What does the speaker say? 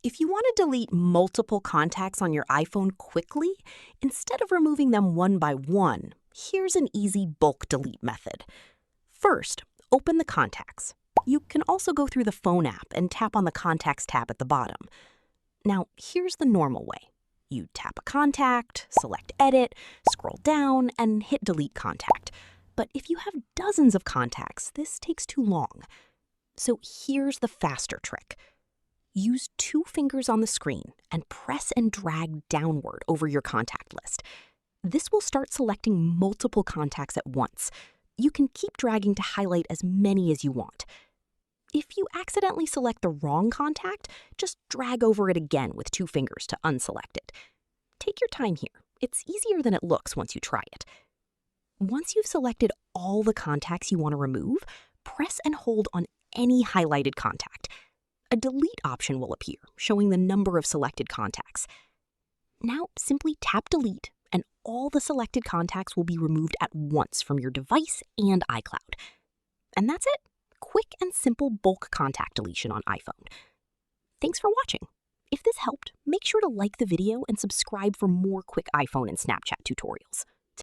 If you want to delete multiple contacts on your iPhone quickly, instead of removing them one by one, here's an easy bulk delete method. First, open the contacts. You can also go through the phone app and tap on the Contacts tab at the bottom. Now, here's the normal way. You tap a contact, select Edit, scroll down, and hit Delete Contact. But if you have dozens of contacts, this takes too long. So here's the faster trick. Use 2 fingers on the screen and press and drag downward over your contact list. This will start selecting multiple contacts at once. You can keep dragging to highlight as many as you want. If you accidentally select the wrong contact, just drag over it again with 2 fingers to unselect it. Take your time here. It's easier than it looks once you try it. Once you've selected all the contacts you want to remove, press and hold on any highlighted contact. A delete option will appear, showing the number of selected contacts. Now simply tap delete, and all the selected contacts will be removed at once from your device and iCloud. And that's it. Quick and simple bulk contact deletion on iPhone. Thanks for watching. If this helped, make sure to like the video and subscribe for more quick iPhone and Snapchat tutorials.